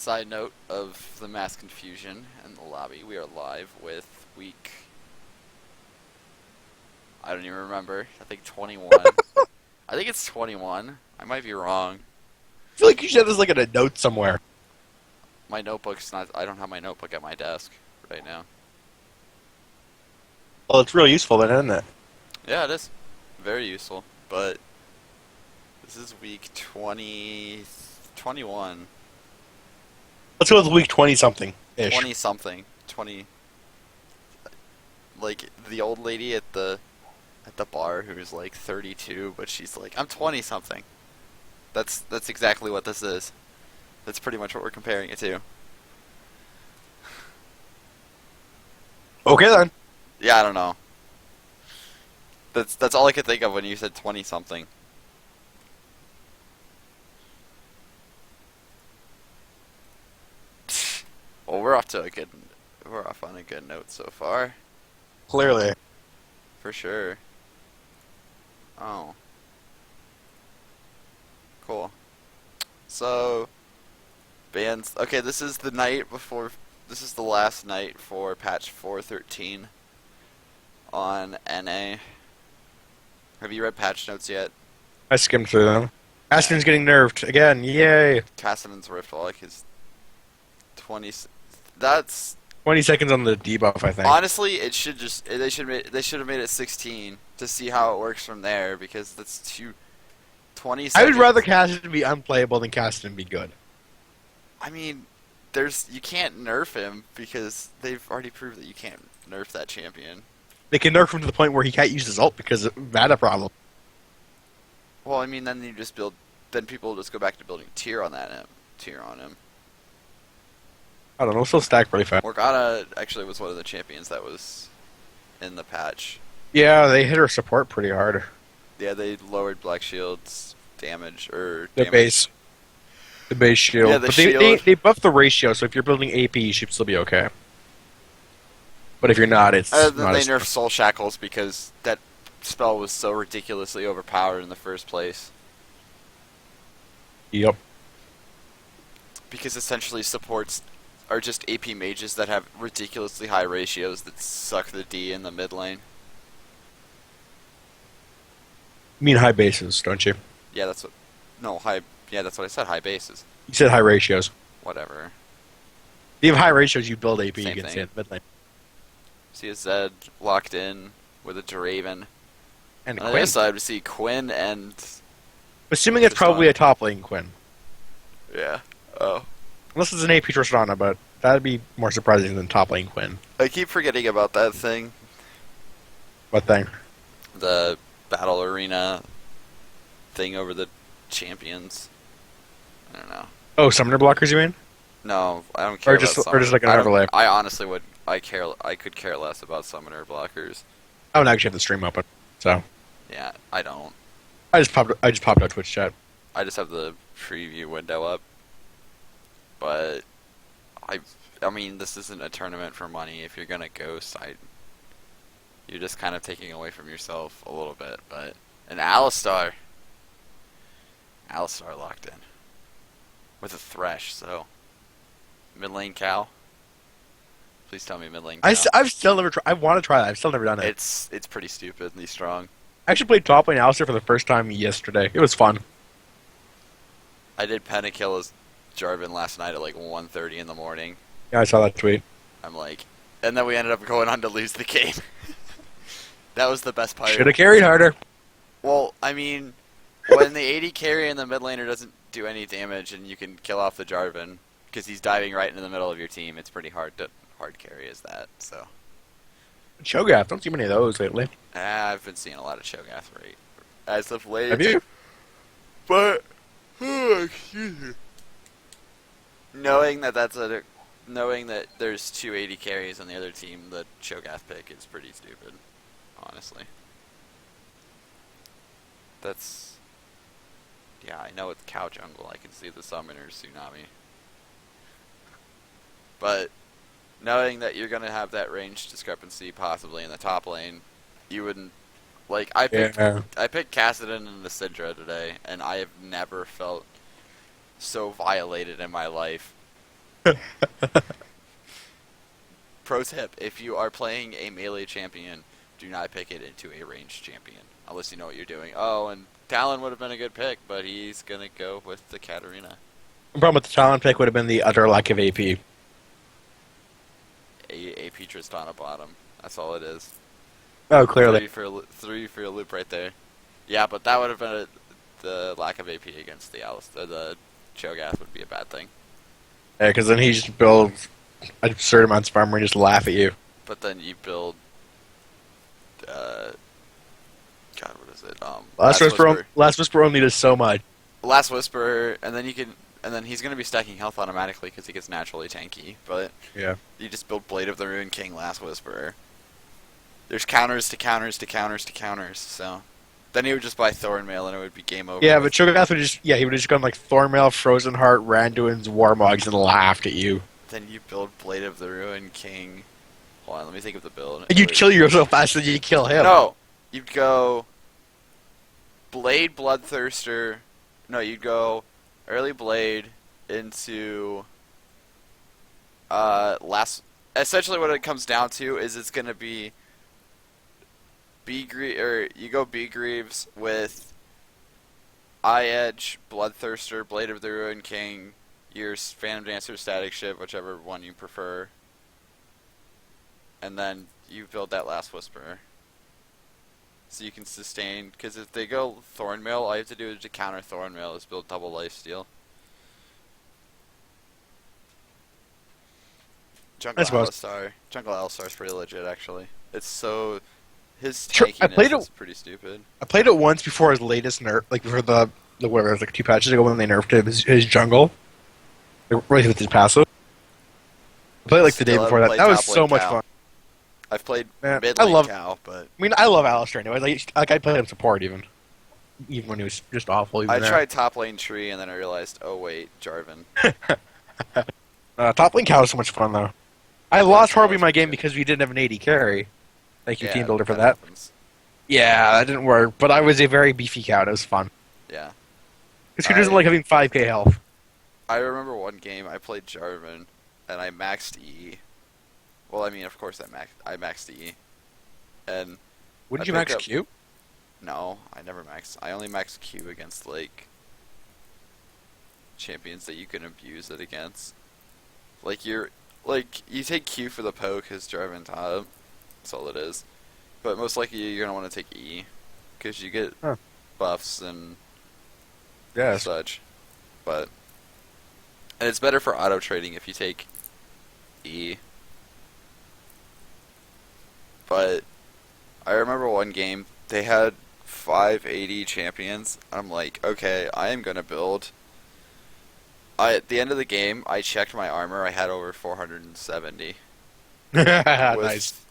Side note of the mass confusion in the lobby, we are live with week. I don't even remember. I think 21. I think it's 21. I might be wrong. I feel like you should have this like in a note somewhere. My notebook's not. I don't have my notebook at my desk right now. Well, it's real useful then, isn't it? Yeah, it is. Very useful. But this is week 20. 21. Let's go with week 20-something-ish. 20 something. 20. Like the old lady at the bar who's like 32, but she's like, I'm 20 something. That's exactly what this is. That's pretty much what we're comparing it to. Okay then. Yeah, I don't know. That's all I could think of when you said 20 something. Well, we're off on a good note so far, Clearly. for sure. Oh, cool. So, bands. Okay, this is the night before. This is the last night for patch 4.13 on NA. Have you read patch notes yet? I skimmed through them. Aston's getting nerfed again. Yay. Cassidon's Riftwalk is 20. That's 20 seconds on the debuff, I think. honestly, it should just they should have made it 16 to see how it works from there, because that's 20 I seconds. would rather Cassidon be unplayable than Cassidon be good. I mean, you can't nerf him because they've already proved that you can't nerf that champion. They can nerf him to the point where he can't use his ult because of mana problem. Well, I mean, then then people will just go back to building tier on him. I don't know, still stack pretty fast. Morgana actually was one of the champions that was in the patch. Yeah, they hit her support pretty hard. Yeah, they lowered Black Shield's damage The base. The base shield. Yeah, the but shield. they buffed the ratio, so if you're building AP, you should still be okay. But if you're not, it's Then not they as... nerfed Soul Shackles because that spell was so ridiculously overpowered in the first place. Yep. Because essentially supports are just AP mages that have ridiculously high ratios that suck the D in the mid lane. You mean high bases, don't you? Yeah, that's what. No, high. Yeah, that's what I said. High bases. You said high ratios. Whatever. If you have high ratios, you build AP Same against thing. it mid lane. See a Zed locked in with a Draven. And On the Quinn. other side, we see Quinn and. Assuming it's probably a top lane Quinn. Yeah. Oh. Unless it's an AP Tristana, but that'd be more surprising than top lane Quinn. I keep forgetting about that thing. What thing? The battle arena thing over the champions. I don't know. Oh, summoner blockers, you mean? No, I don't care Or about just summoner. like an I don't- overlay? I honestly would. I could care less about summoner blockers. I don't actually have the stream open, so Yeah, I don't. I just popped out Twitch chat. I just have the preview window up. But I mean, this isn't a tournament for money. If you're gonna ghost, you're just kind of taking away from yourself a little bit. But an Alistar locked in with a Thresh. So mid lane Cal. Please tell me mid lane Cal. I've still never tried. I want to try that. I've still never done it. It's pretty stupidly strong. I actually played top lane Alistair for the first time yesterday. It was fun. I did pentakill as Jarvan last night at like 1:30 in the morning. Yeah, I saw that tweet. I'm like, and then we ended up going on to lose the game. That was the best part. Should have carried harder. Well, I mean, when the 80 carry and the mid laner doesn't do any damage and you can kill off the Jarvan because he's diving right into the middle of your team, it's pretty hard carry as that. So Cho'Gath, don't see many of those lately. I've been seeing a lot of Cho'Gath rate as of late. Have you? But excuse me. Knowing that there's 280 carries on the other team, the Cho'Gath pick is pretty stupid, honestly. Yeah, I know it's cow jungle. I can see the summoners tsunami. But knowing that you're gonna have that range discrepancy possibly in the top lane, you wouldn't like. I picked Cassidon and the Syndra today, and I have never felt so violated in my life Pro tip: if you are playing a melee champion, do not pick it into a ranged champion unless you know what you're doing. Oh, and Talon would have been a good pick, but he's gonna go with the Katarina. The problem with the talent pick would have been the utter lack of AP. A Tristana bottom. That's all it is. Oh, clearly. Three for your loop right there. Yeah, but that would have been the lack of AP against the Alistair. The Cho'Gath would be a bad thing. Yeah, because then he just builds absurd amounts of armor and just laugh at you. But then you build, uh, God, what is it? Last Whisper only does so much. Last Whisper, and then he's gonna be stacking health automatically because he gets naturally tanky. But Yeah. you just build Blade of the Ruined King, Last Whisperer. There's counters to counters to counters to counters. So then he would just buy Thornmail and it would be game over. Yeah, but Cho'Gath would he would have just gone like Thornmail, Frozen Heart, Randuin's, Warmogs, and laughed at you. Then you build Blade of the Ruined King. Hold on, let me think of the build. And you'd kill yourself faster than you kill him. No, you'd go Blade Bloodthirster. No, you'd go early Blade into last. Essentially, what it comes down to is it's gonna be you go B Greaves with Eye Edge, Bloodthirster, Blade of the Ruined King, your Phantom Dancer, Static Ship, whichever one you prefer, and then you build that Last Whisperer. So you can sustain, because if they go Thornmail, all you have to do to counter Thornmail is build double lifesteal. Jungle Alistar is pretty legit, actually. It's so... His tankiness is pretty stupid. I played it once before his latest nerf, like before the whatever, it was like 2 patches ago when they nerfed his jungle. Right with his passive. I played like the day before that. That was so much fun. I've played Man, mid lane Cow, but I mean, I love Alistar anyway. Like I played him support even when he was just awful. I tried top lane Tree and then I realized, oh wait, Jarvan. Top lane Cow was so much fun though. I lost horribly my game because we didn't have an AD carry. Thank you, team builder, for that. Happens. Yeah, that didn't work. But I was a very beefy cow. It was fun. Yeah. Because who doesn't like having 5k health? I remember one game I played Jarvan and I maxed E. Well, I mean, of course I maxed E. And wouldn't you max Q? No, I never maxed. I only maxed Q against like champions that you can abuse it against. Like you take Q for the poke because Jarvan top. That's all it is. But most likely you're gonna want to take E because you get buffs and such. And it's better for auto trading if you take E. But I remember one game they had 580 champions. I'm like, okay, I am gonna build. At the end of the game, I checked my armor. I had over 470. Nice.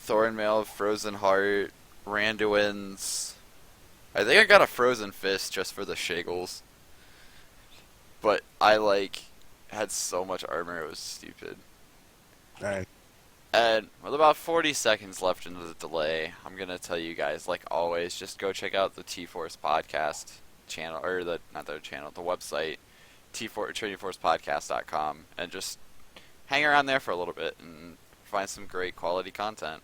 Thornmail, Frozen Heart, Randuin's. I think I got a Frozen Fist just for the shiggles. But I had so much armor it was stupid. Nice. And with about 40 seconds left into the delay, I'm gonna tell you guys, like always, just go check out the T-Force podcast channel, or the website, tradingforcepodcast.com, and just hang around there for a little bit and find some great quality content.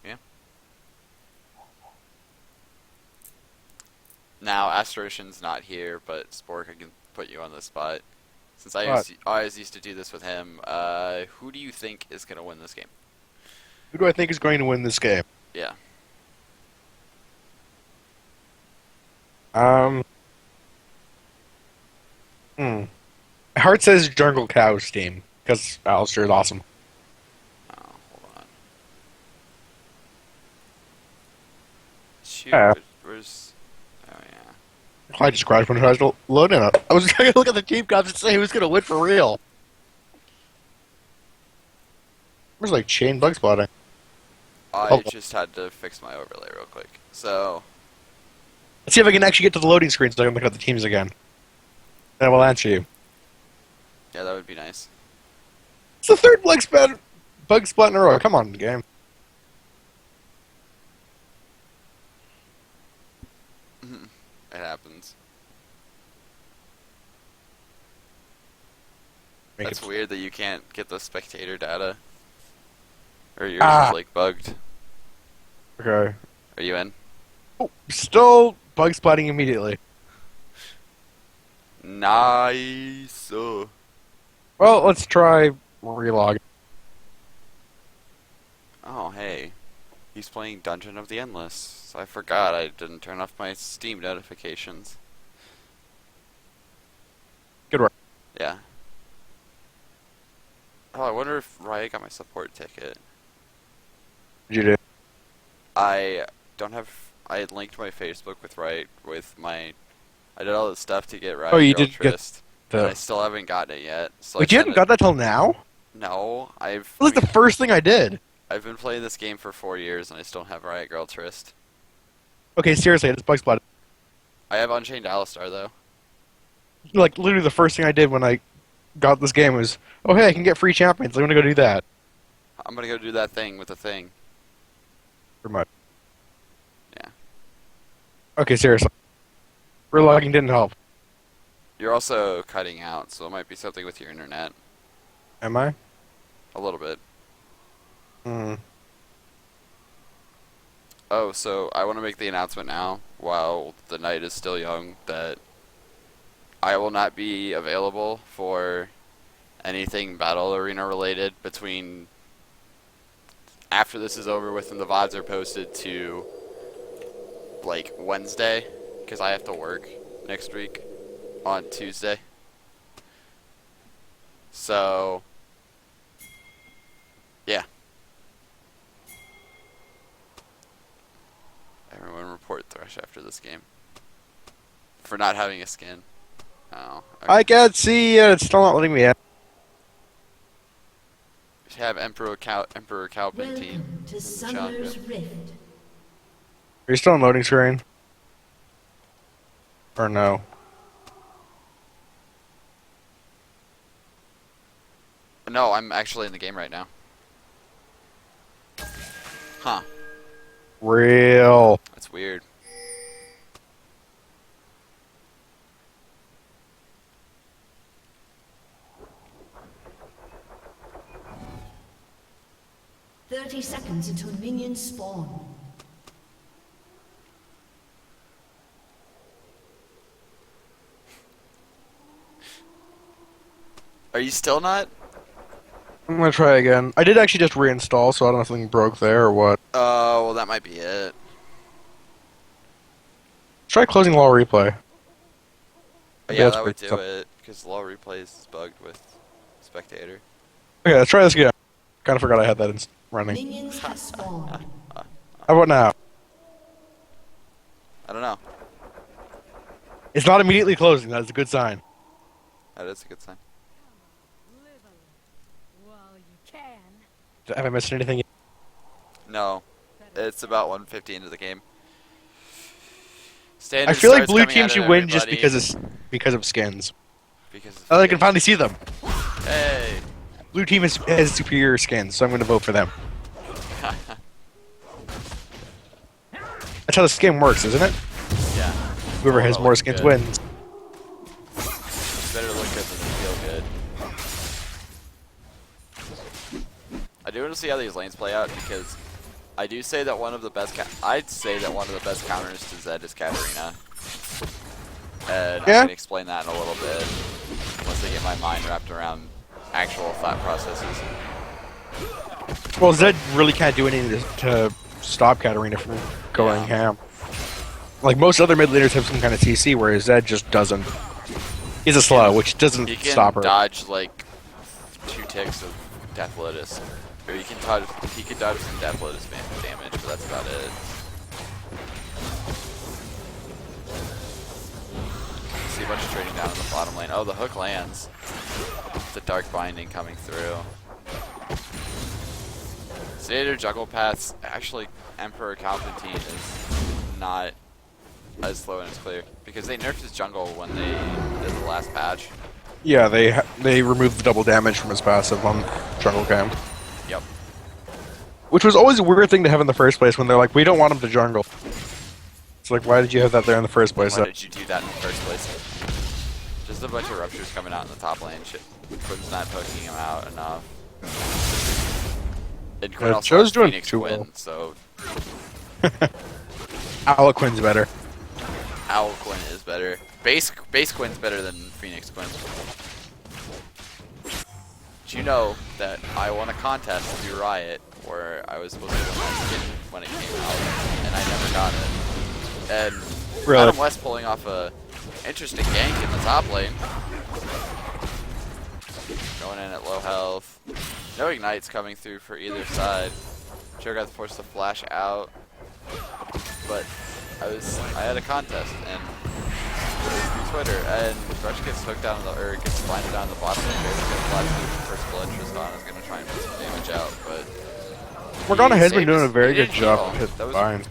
Yeah. Now, Asterishan's not here, but Spork, I can put you on the spot. Since I always used to do this with him, who do you think is going to win this game? Who do I think is going to win this game? Yeah. Heart says Jungle Cow's team, because Alistair is awesome. Oh, hold on. Shoot, where's... Oh, yeah. I just crashed when I tried to load in it. I was going to look at the team comps and say who's going to win for real. There's like chain bug spotting. I just had to fix my overlay real quick. So... Let's see if I can actually get to the loading screen so I can look at the teams again. Then I will answer you. Yeah, that would be nice. It's the third bug spot in a row. Come on, game. It happens. make That's it. weird that you can't get the spectator data. Or yours is Ah, like bugged. okay. Are you in? Oh, still bug spotting immediately. Nice. Well, let's try relog. Oh, hey. He's playing Dungeon of the Endless. I forgot I didn't turn off my Steam notifications. Good work. Yeah. Oh, I wonder if Riot got my support ticket. What'd you do? I don't have. I had linked my Facebook with Riot with my. I did all the stuff to get Oh, Riot you Girl did get Trist, and I the. still haven't gotten it yet. So I Wait, you sent hadn't it. got that till now? No, That was the first thing I did. I've been playing this game for 4 years and I still don't have Riot Girl Trist. Okay, seriously, it's bug spotted. I have Unchained Alistar though. Like, literally the first thing I did when I got this game was, oh, hey, I can get free champions. I'm gonna go do that. I'm gonna go do that thing with the thing. Pretty much. Yeah. Okay, seriously. Relogging didn't help. You're also cutting out, so it might be something with your internet. Am I? A little bit. Hmm. Oh, so I want to make the announcement now, while the night is still young, that I will not be available for anything Battle Arena related between after this is over with and the VODs are posted to like Wednesday, because I have to work next week on Tuesday. So, yeah. Everyone report Thresh after this game. For not having a skin. Oh. Okay. I can't see it. It's still not letting me in. Have Emperor Palpatine. Welcome to Summoner's Rift. Are you still on loading screen? Or no? No, I'm actually in the game right now. Huh. Real. That's weird. "30 seconds until minions spawn." Are you still not? I'm gonna try again. I did actually just reinstall, so I don't know if something broke there or what. Oh, well, that might be it. Let's try closing wall replay. But Yeah, yeah, that's that would pretty do tough. it, because Law Replays is bugged with Spectator. Okay, let's try this again. Kind of forgot I had that running. Minions have spawned. How about now? I don't know. It's not immediately closing. That is a good sign. That is a good sign. Well, you can. Have I missed anything? No. It's about 150 into the game. Standard I feel like starts blue coming team out should at win just everybody because of skins. because of Oh, I can finally see them. Hey! Blue team has superior skins, so I'm going to vote for them. That's how this game works, isn't it? Yeah. Whoever Oh, has that more looks skins good. wins. It's better look good than feel good. I do want to see how these lanes play out because I do say that one of the best I'd say that one of the best counters to Zed is Katarina. And Yeah. I can explain that in a little bit once I get my mind wrapped around actual thought processes. Well, Zed really can't do anything to stop Katarina from going Yeah. ham. Like, most other mid laners have some kind of CC, whereas Zed just doesn't. He's a slow, which doesn't He can stop her. dodge like 2 ticks of Death Lotus. Or he can dodge some Death Lotus damage, but that's about it. See a bunch of trading down in the bottom lane. Oh, the hook lands. The Dark Binding coming through. Standard jungle paths. Actually, Emperor Palpatine is not as slow and as clear because they nerfed his jungle when they did the last patch. Yeah, they removed the double damage from his passive on jungle cam. Yep. Which was always a weird thing to have in the first place when they're like, we don't want him to jungle. It's like, why did you have that there in the first place? Why did you do that in the first place? Just There's a bunch of ruptures coming out in the top lane. Shit, Quinn's not poking him out enough. And Quinn also Joe's has doing Phoenix too Quinn, well. so Quinn's better. Owl Quinn is better. Base Quinn's better than Phoenix Quinn. Did you know that I won a contest through Riot where I was supposed to win that skin when it came out, and I never got it. And Really? Adam West pulling off a interesting gank in the top lane. Going in at low health. No ignites coming through for either side. Joe got forced to flash out, but I had a contest and through Twitter, and Rush gets hooked down or gets blinded down the bottom lane. There's gonna flash through the first blood. Tristan is gonna try and put some damage out, but Morgana has been saved doing a his- very he good didn't job heal. of hitting That was- vines.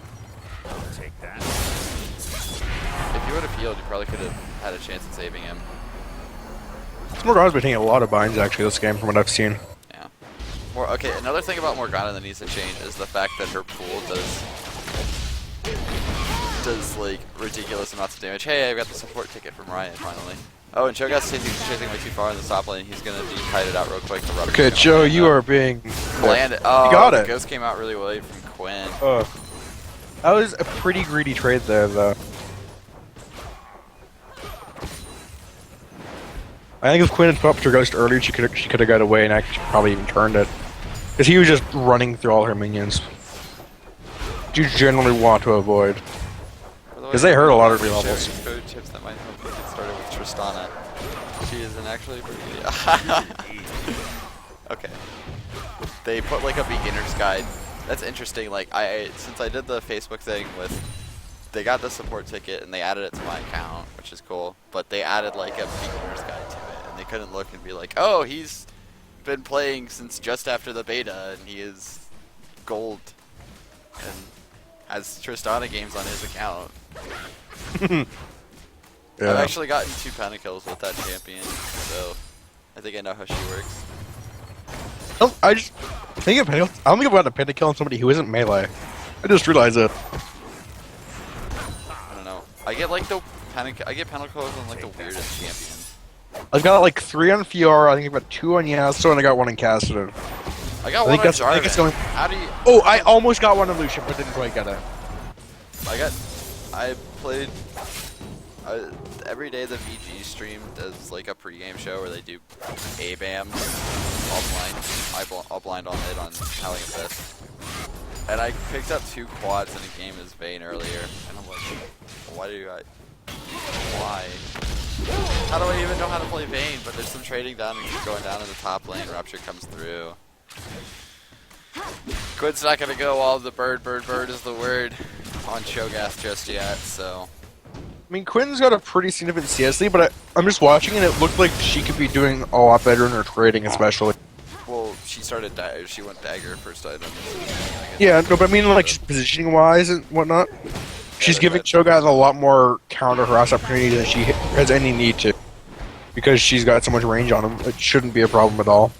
If you would have healed, you probably could have had a chance at saving him. Morgana's been taking a lot of binds actually this game from what I've seen. Yeah. Okay, another thing about Morgana that needs to change is the fact that her pool does like ridiculous amounts of damage. Hey, I've got the support ticket from Riot finally. Oh, and Cho'Gath's chasing way too far in the top lane. He's gonna be kited out real quick. The rubber. Okay, Joe, you are being landed. Oh, you got the it. Ghost came out really late from Quinn. That was a pretty greedy trade there, though. I think if Quinn had put up her Ghost earlier, she could have got away and actually probably even turned it, because he was just running through all her minions. You generally want to avoid. Because they hurt a lot of re-levels. Code chips that might help you get started with Tristana. She isn't actually pretty. Okay. They put like a beginner's guide. That's interesting. Like since I did the Facebook thing with, they got the support ticket and they added it to my account, which is cool. But they added like a beginner's guide to it, and they couldn't look and be like, oh, he's been playing since just after the beta, and he is gold, and has Tristana games on his account. Yeah. I've actually gotten 2 pentakills with that champion, so I think I know how she works. I just think I don't think I've gotten a pentakill on somebody who isn't melee. I just realized it. I don't know. I get like the pentakills on like the weirdest champions. I've got like 3 on Fiora, I think I've got 2 on Yasuo, and I got 1 in Cassidy. I got I think one on that's- I think it's Jarvan. going- How do you? Oh, I almost got 1 on Lucian, but didn't quite get it. I played. Every day the VG stream does like a pregame show where they do ABAMs. All blind on mid on Howling Abyss. And I picked up 2 quads in a game as Vayne earlier, and I'm like, why? How do I even know how to play Vayne? But there's some trading down and going down in the top lane. Rupture comes through. Quinn's not gonna go all the bird is the word on Cho'Gath just yet, so. I mean, Quinn's got a pretty significant CS lead, but I'm just watching and it looked like she could be doing a lot better in her trading, especially. Well, she started she went dagger first item. Yeah, no, but I mean, like, just positioning-wise and whatnot. She's giving Cho'Gath a lot more counter-harass opportunity than she has any need to. Because she's got so much range on him, it shouldn't be a problem at all.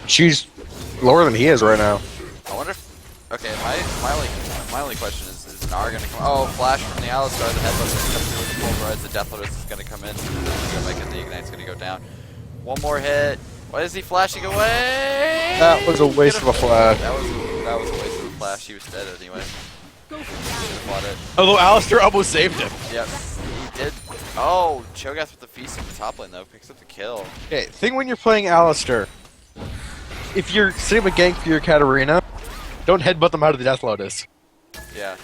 She's lower than he is right now. I wonder if, okay, my only question is Gnar gonna come? Oh, flash from the Alistar, the headbutt's gonna come through with the pulverize, the Death Lotus is gonna come in, the Ignite's gonna go down. One more hit. Why is he flashing away? That was a waste of a flash. That was a waste of a flash. He was dead anyway. Fought it. Although Alistair almost saved him. Yep, he did. Oh, Cho'Gath with the feast in the top lane though, picks up the kill. Okay, thing when you're playing Alistair, if you're setting up a gank for your Katarina, don't headbutt them out of the Death Lotus. Yeah.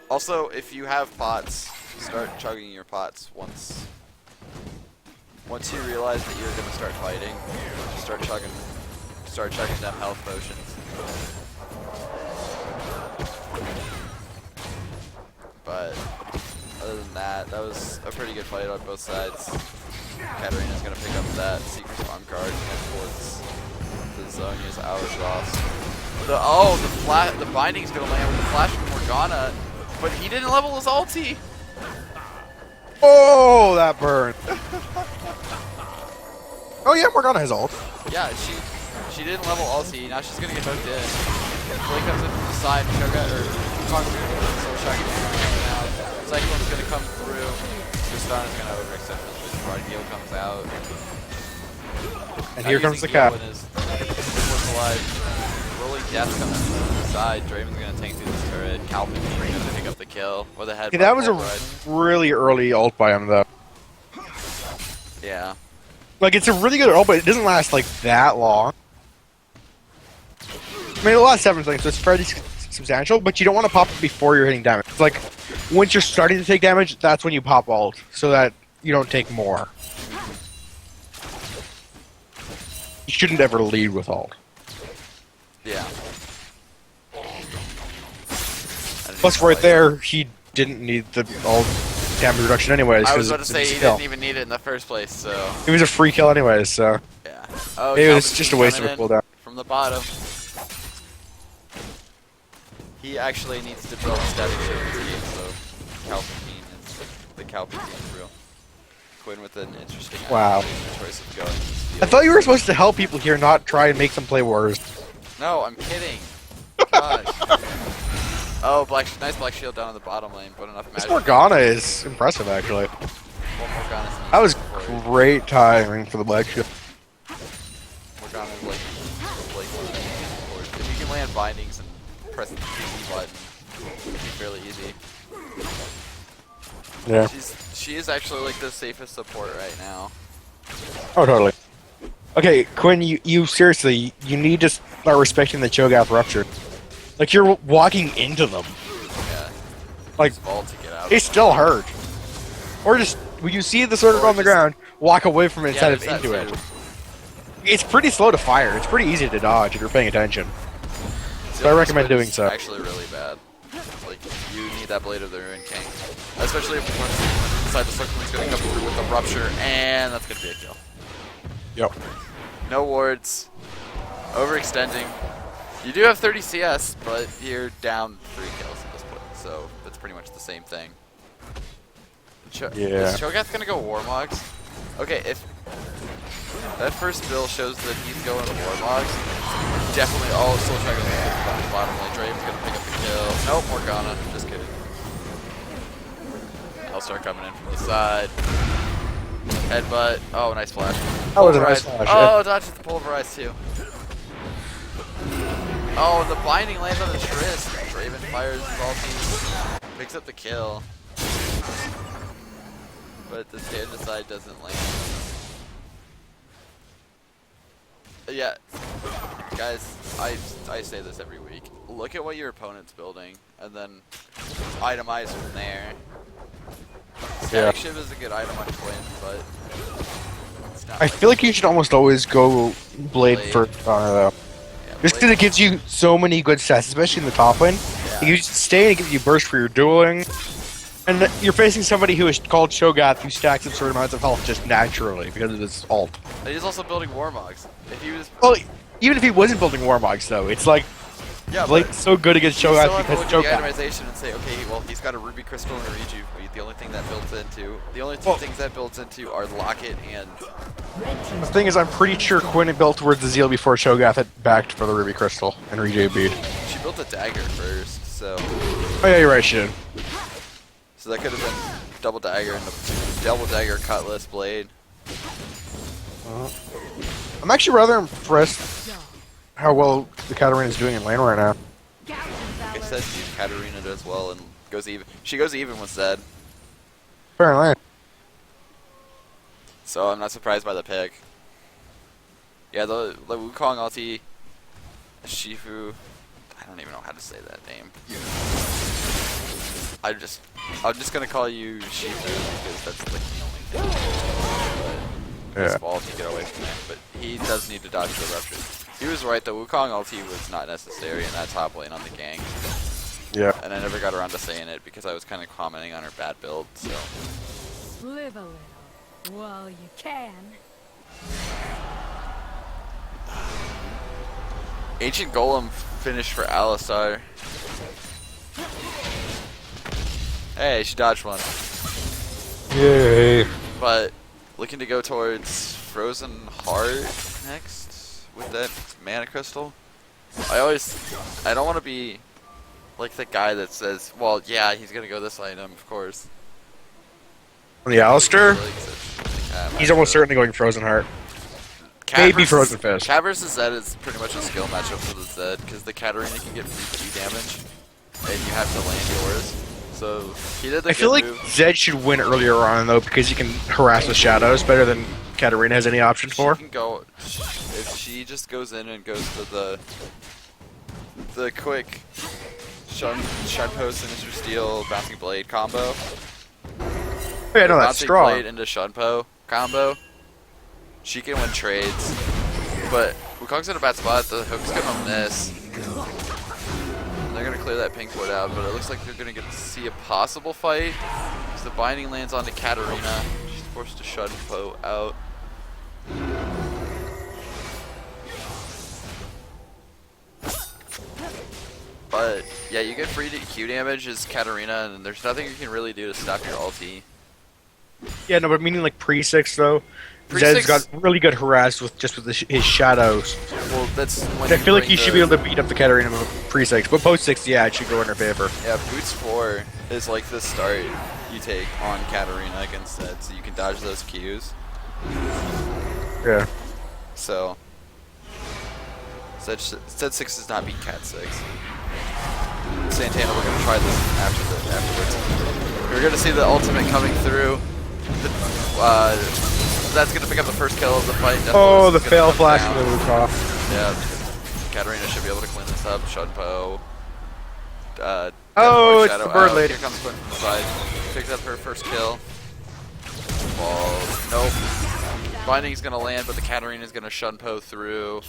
Also, if you have pots, start chugging your pots once you realize that you're gonna start fighting. Just start chugging them health potions. But other than that, that was a pretty good fight on both sides. Katarina's gonna pick up that secret spawn card and head towards the zone, use hours lost. The binding's gonna land with the flash from Morgana, but he didn't level his ulti. Oh, that burned. Oh yeah, Morgana has ult. Yeah, she didn't level ulti. Now she's gonna get hooked in. Blake comes in from the side. Soul Shock is coming out. Cyclone's gonna come through. Tristana's gonna overextend. Guardian comes out. And Not here comes using the cap. Gil in his fourth alive. Rolling death coming from the side. Draven's gonna tank through this turret. Calvin's gonna pick up the kill with a head. Okay, that was a really early ult by him, though. Yeah. Like, it's a really good ult, but it doesn't last, like, that long. I mean, it lasts 7 seconds, so it's fairly substantial, but you don't want to pop it before you're hitting damage. It's like, once you're starting to take damage, that's when you pop ult, so that you don't take more. You shouldn't ever lead with ult. Yeah. Plus, right there, he didn't need the ult damage reduction anyways. I was 'cause about to it's say his he kill. didn't even need it in the first place, so It was a free kill anyways, so yeah. Oh, it was Calvin's just a waste of coming a in cooldown. from the bottom. He actually needs to build static ship in this game, so Palpatine is the Palpatine real. Quinn with an interesting Wow. choice of going. I thought you were supposed to help people here, not try and make them play wars. No, I'm kidding. Gosh. Oh, nice black shield down in the bottom lane, but enough This magic. Morgana is impressive, actually. Well, Morgana's That was neat. great timing for the black shield. Morgana's like one of the easiest supports. If you can land bindings and press the B button, it's fairly easy. Yeah. She is actually like the safest support right now. Oh, totally. Okay, Quinn, you seriously, you need to start respecting the Cho'Gath rupture. Like, you're walking into them. Yeah. Like, Use vault to get out. it still hurt. Or just, when you see the circle Or on the just- ground, walk away from it Yeah, instead of there's into that it. too. It's pretty slow to fire. It's pretty easy to dodge if you're paying attention. So I recommend doing so. Actually, really bad. Like you need that Blade of the Ruin King, especially if once inside the circle, he's gonna come through with the rupture, and that's gonna be a kill. Yep. No wards, overextending. You do have 30 CS, but you're down 3 kills at this point, so that's pretty much the same thing. Yeah. Is Cho'Gath gonna go Warmogs? Okay, if that first bill shows that he's going Warmogs, definitely all still trying to the bottom lane. Draven's gonna pick up the kill. Nope, Morgana. Just kidding. I'll start coming in from the side. Headbutt. Oh, nice flash. That was a nice Pulverize. flash, Oh, dodge the pulverize too. Oh, and the binding lands on his wrist. Draven fires his ulti. Picks up the kill. But the stand side doesn't land. Yeah, guys, I say this every week. Look at what your opponent's building, and then itemize from there. Static Shiv is a good item on Quinn, but it's not. I feel like you should almost always go Blade first, though. Yeah, Just because it gives you so many good stats, especially in the top lane. Yeah. It gives you stay and it gives you burst for your dueling. And you're facing somebody who is called Cho'Gath who stacks up certain amounts of health just naturally because of his ult. He's also building Warmogs. If he was, Well, even if he wasn't building Warmogs, though, it's like yeah, Blade's so good against you still Cho'Gath have to because look at the Cho'Gath. itemization and say, okay, well, he's got a Ruby Crystal and a Rejuve. The only thing that builds into, the only two Well- things that builds into are Locket and. The thing is, I'm pretty sure Quinn had built towards the Zeal before Cho'Gath had backed for the Ruby Crystal and ReJB'd. She built a dagger first, so Oh yeah, you're right, she did. that could have been double dagger and a double dagger cutlass blade. I'm actually rather impressed how well the Katarina is doing in lane right now. Like I said, Katarina does well and goes even. She goes even with Zed, Apparently. so I'm not surprised by the pick. Yeah, the Wukong ulti, Shifu. I don't even know how to say that name. I'm just gonna call you Shifu because that's like the only thing. But his Yeah. fault to get away from that. But he does need to dodge the rupture. He was right. The Wukong ulti was not necessary in that top lane on the gang. Yeah. And I never got around to saying it because I was kind of commenting on her bad build. So Live a little while you can. Ancient Golem finished for Alistar. Hey, she dodged one. Yay. But looking to go towards Frozen Heart next with that mana crystal. I don't want to be like the guy that says, well, yeah, he's gonna go this item, of course. The Alistair? Like, He's almost certainly going Frozen Heart. Cat Maybe versus, Frozen Fist. Cat versus Zed is pretty much a skill matchup for the Zed, because the Katarina can get free Q damage, and you have to land yours. So, he did the I feel good like move. Zed should win earlier on, though, because he can harass the shadows better than Katarina has any options for. She can go, if she just goes in and goes for the quick Shun Post, Sinister Steel, Bouncing Blade combo. Yeah, no, that's Bouncing strong. Blade into Shunpo combo. She can win trades. But Wukong's in a bad spot, the hook's gonna miss. They're gonna clear that pink ward out, but it looks like they're gonna get to see a possible fight. As the binding lands onto Katarina. She's forced to Shunpo out. But yeah, you get free Q damage as Katarina, and there's nothing you can really do to stop your ulti. Yeah, no, but meaning like pre-6, though. Pre-6 Zed's got really good harass with his shadows. Well, that's when I you feel like bring he should be able to beat up the Katarina with pre-6, but post-6, yeah, it should go in her favor. Yeah, Boots 4 is like the start you take on Katarina against Zed, so you can dodge those Qs. Yeah. So, Zed 6 does not beat Cat 6. Santana, we're gonna try this afterwards. We're gonna see the ultimate coming through. That's gonna pick up the first kill of the fight. Oh, the Deathloop is fail gonna come flash down. from the Wukong. Yeah, Katarina should be able to clean this up. Shunpo. Oh, it's Shadow the bird out. lady. Here comes Quinn from the side. Picks up her first kill. Balls. Nope. Binding's gonna land, but the Katarina's gonna Shunpo through.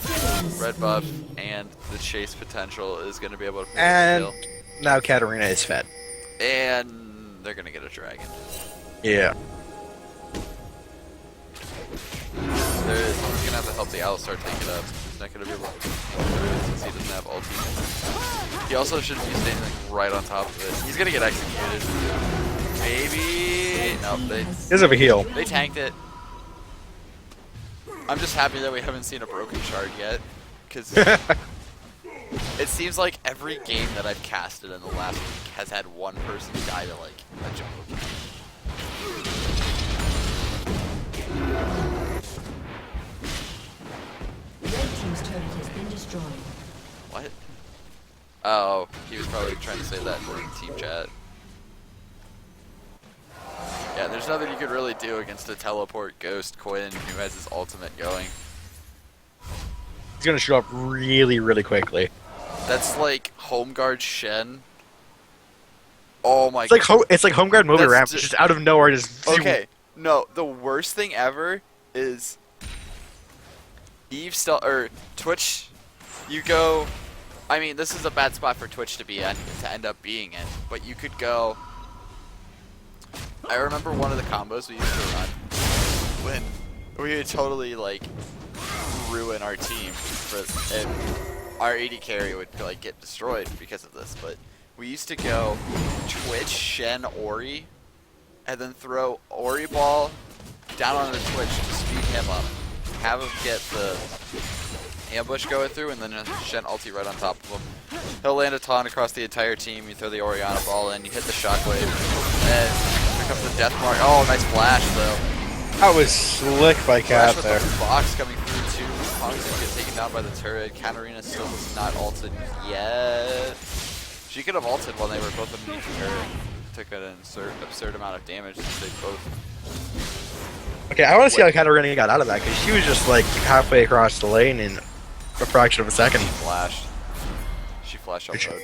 Red buff and the chase potential is gonna be able to pick up the And kill. now Katarina is fed. And they're gonna get a dragon. Yeah. He's gonna have to help the Alistar take it up. He's not gonna be able to since he doesn't have ulti. He also shouldn't be standing like right on top of it. He's gonna get executed. Maybe. Nope, He does have a heal. they tanked it. I'm just happy that we haven't seen a broken shard yet, because it seems like every game that I've casted in the last week has had one person die to like a joke. Red team's turret has been destroyed. What? Oh, he was probably trying to say that for team chat. Yeah, there's nothing you could really do against a teleport ghost Quinn who has his ultimate going. He's gonna show up really, really quickly. That's like home guard Shen. Oh my It's like it's like home guard movie That's ramp, ju- just out of nowhere, just Okay, no, the worst thing ever is Eve still or Twitch. You go. I mean, this is a bad spot for Twitch to be in, to end up being in, but you could go. I remember one of the combos we used to run when we would totally like ruin our team, and our AD carry would like get destroyed because of this. But we used to go Twitch, Shen, Ori, and then throw Ori ball down on the Twitch to speed him up, have him get the ambush going through, and then a Shen ulti right on top of him. He'll land a taunt across the entire team. You throw the Orianna ball in, you hit the shockwave, and here comes the death mark. Oh, nice flash though. That was slick by Flash Cat with there. the box coming through too. Kong's gonna get taken down by the turret. Katarina still is not ulted yet. She could have ulted while they were both underneath the turret. Took an absurd amount of damage since they both. Okay, I want to see how Katarina got out of that, because she was just like halfway across the lane in a fraction of a second. Flashed. She flashed up road.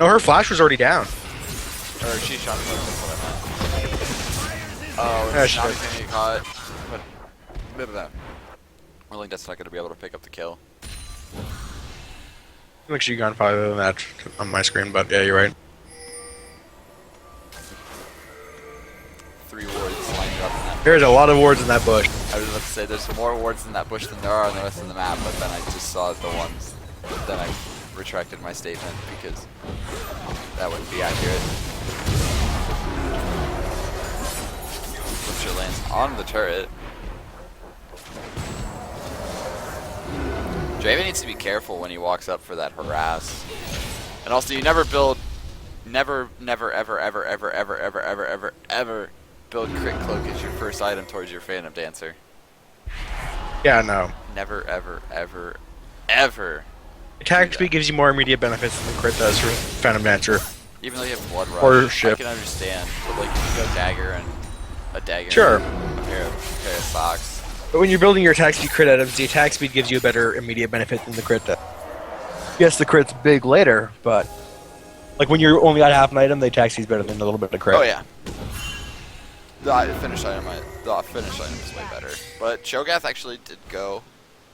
No, her flash was already down. Or she shot mode, that's what I meant. Oh, Yeah, and she now did. he's gonna get caught. But bit of that. Really, that's not gonna be able to pick up the kill. Like she gone farther than that on my screen, but yeah, you're right. 3 wards lined up in that. There's a lot of wards in that bush. I was about to say there's more wards in that bush than there are on the rest of the map, but then I just saw the ones. Then I retracted my statement because that wouldn't be accurate. Butcher lands on the turret. Draven needs to be careful when he walks up for that harass. And also, you never build, never, ever build Crit Cloak as your first item towards your Phantom Dancer. Yeah, no. Never, ever, ever, ever do Attack speed that. gives you more immediate benefits than crit does for Phantom Dancer. Even though you have Blood Rush, Or I ship. can understand. But like, if you go Dagger and a Dagger Sure. and a pair of socks. But when you're building your attack speed crit items, the attack speed gives you a better immediate benefit than the crit does. Yes, the crit's big later, but like when you're only got half an item, the attack speed's better than a little bit of crit. Oh yeah. The finish item is way better. But Cho'Gath actually did go,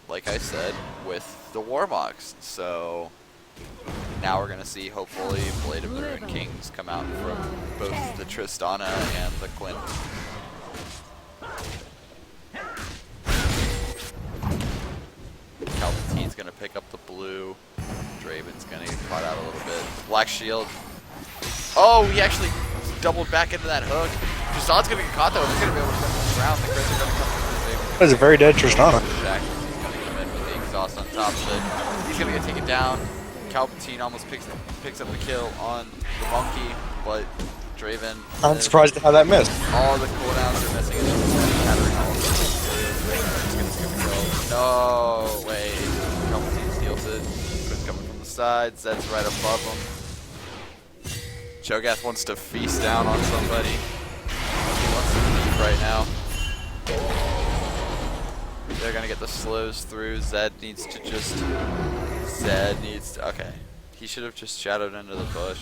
like I said, with the Warmogs. So now we're gonna see hopefully Blade of the Ruined Kings come out from both the Tristana and the Quinn. Palpatine's gonna pick up the blue. Draven's gonna get caught out a little bit. Black Shield. Oh, he actually doubled back into that hook. Tristan's gonna get caught though. He's gonna be able to finish this round. The crits are gonna come from the Draven. That is a very dead Tristana. Shack. He's gonna come in with the exhaust on top of it. He's gonna get taken down. Palpatine almost picks up the kill on the monkey, but Draven. I'm surprised at how that missed. All the cooldowns are missing. And it's shattering all of them. He's gonna scoop a kill. No way. Palpatine steals it. Quinn's coming from the side. Zed's right above him. Cho'Gath wants to feast down on somebody. He wants to leave right now. They're gonna get the slows through. Zed needs to. Okay. He should have just shadowed into the bush.